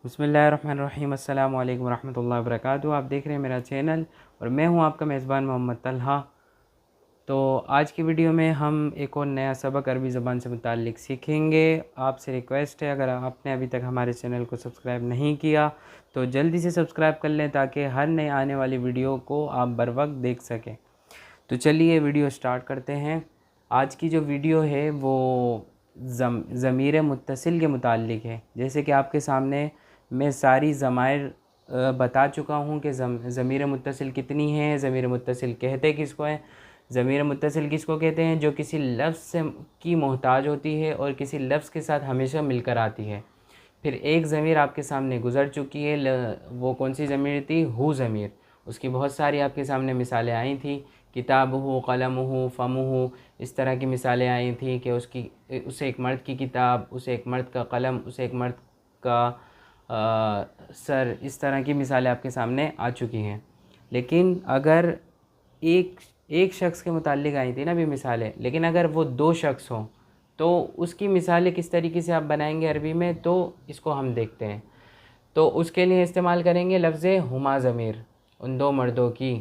बिस्मिल्लाहिर्रहमानिर्रहीम अस्सलामु अलैकुम रहमतुल्लाहि व बरकातुहू। आप देख रहे हैं मेरा चैनल और मैं हूं आपका मेज़बान मोहम्मद तलहा। तो आज की वीडियो में हम एक और नया सबक अरबी ज़बान से मुताल्लिक़ सीखेंगे। आपसे रिक्वेस्ट है, अगर आपने अभी तक हमारे चैनल को सब्सक्राइब नहीं किया तो जल्दी से सब्सक्राइब कर लें ताकि हर नए आने वाली वीडियो को आप बर वक्त देख सकें। तो चलिए वीडियो स्टार्ट करते हैं। आज की जो वीडियो है वो ज़मीर मुत्तसिल के मुताल्लिक़ है। जैसे कि आपके सामने मैं सारी ज़माइर बता चुका हूँ कि ज़मीर मुत्तसिल कितनी है, ज़मीर मुत्तसिल कहते किसको हैं। ज़मीर मुत्तसिल किसको कहते हैं? जो किसी लफ्ज़ से की मोहताज होती है और किसी लफ्ज़ के साथ हमेशा मिलकर आती है। फिर एक ज़मीर आपके सामने गुज़र चुकी है, वो कौन सी ज़मीर थी? हु ज़मीर। उसकी बहुत सारी आपके सामने मिसालें आई थी, किताबुहु, क़लमुहु, फ़मुहु, इस तरह की मिसालें आई थी कि उसे एक मर्द की किताब, उसे एक मर्द का कलम, उसे एक मर्द का सर, इस तरह की मिसालें आपके सामने आ चुकी हैं। लेकिन अगर एक शख्स के मुताल्लिक़ आई थी ना भी मिसालें, लेकिन अगर वो दो शख्स हों तो उसकी मिसालें किस तरीके से आप बनाएंगे अरबी में, तो इसको हम देखते हैं। तो उसके लिए इस्तेमाल करेंगे लफ्ज़ हुमा ज़मीर, उन दो मर्दों की।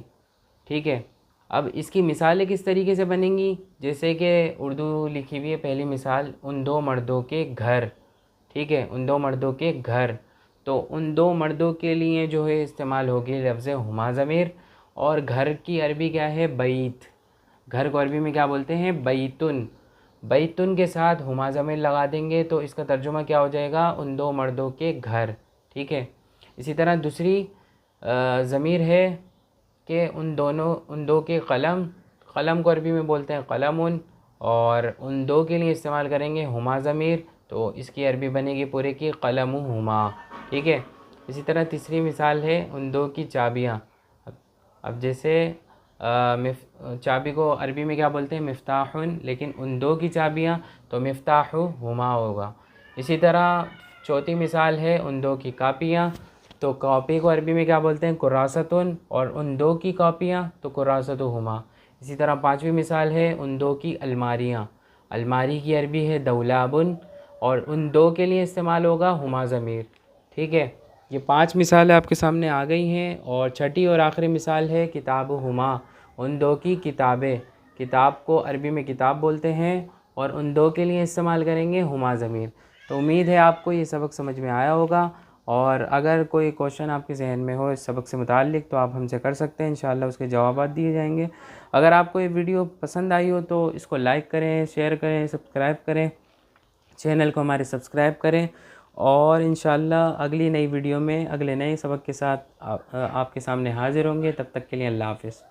ठीक है, अब इसकी मिसालें किस तरीके से बनेंगी? जैसे कि उर्दू लिखी हुई है पहली मिसाल, उन दो मर्दों के घर। ठीक है, उन दो मर्दों के घर। तो उन दो मर्दों के लिए जो है इस्तेमाल होगी लफ्ज़ हुमा ज़मीर। और घर की अरबी क्या है? बैत। घर को अरबी में क्या बोलते हैं? बैतुन। बैतुन के साथ हुमा ज़मीर लगा देंगे तो इसका तर्जुमा क्या हो जाएगा? उन दो मर्दों के घर। ठीक है, इसी तरह दूसरी ज़मीर है कि उन दो के कलम। कलम को अरबी में बोलते हैं कलमुन, और उन दो के लिए इस्तेमाल करेंगे हुमा ज़मीर, तो इसकी अरबी बनेगी पूरे की कलमुहुमा। ठीक है, इसी तरह तीसरी मिसाल है उन दो की चाबियाँ। अब जैसे चाबी को अरबी में क्या बोलते हैं? मिफ्ताहुन, लेकिन उन दो की चाबियाँ तो मिफ्ताहुहुमा होगा। इसी तरह चौथी मिसाल है उन दो की कापियाँ, तो कॉपी को अरबी में क्या बोलते हैं? कुरासतुन, और उन दो की कॉपियाँ तो कुरासतुहुमा। इसी तरह पांचवी मिसाल है उन दो की अलमारियाँ। अलमारी की अरबी है दौलाबुन, और उन दो के लिए इस्तेमाल होगा हुमा ज़मीर। ठीक है, ये पांच मिसालें आपके सामने आ गई हैं। और छठी और आखिरी मिसाल है किताबुहुमा, उन दो की किताबें। किताब को अरबी में किताब बोलते हैं और उन दो के लिए इस्तेमाल करेंगे हुमा ज़मीर। तो उम्मीद है आपको ये सबक समझ में आया होगा, और अगर कोई क्वेश्चन आपके जहन में हो इस सबक से मुताल्लिक़ तो आप हमसे कर सकते हैं, इंशाअल्लाह उसके जवाब दिए जाएंगे। अगर आपको ये वीडियो पसंद आई हो तो इसको लाइक करें, शेयर करें, सब्सक्राइब करें, चैनल को हमारे सब्सक्राइब करें। और इंशाअल्लाह अगली नई वीडियो में अगले नए सबक के साथ आपके सामने हाज़िर होंगे। तब तक के लिए अल्लाह हाफ़िज़।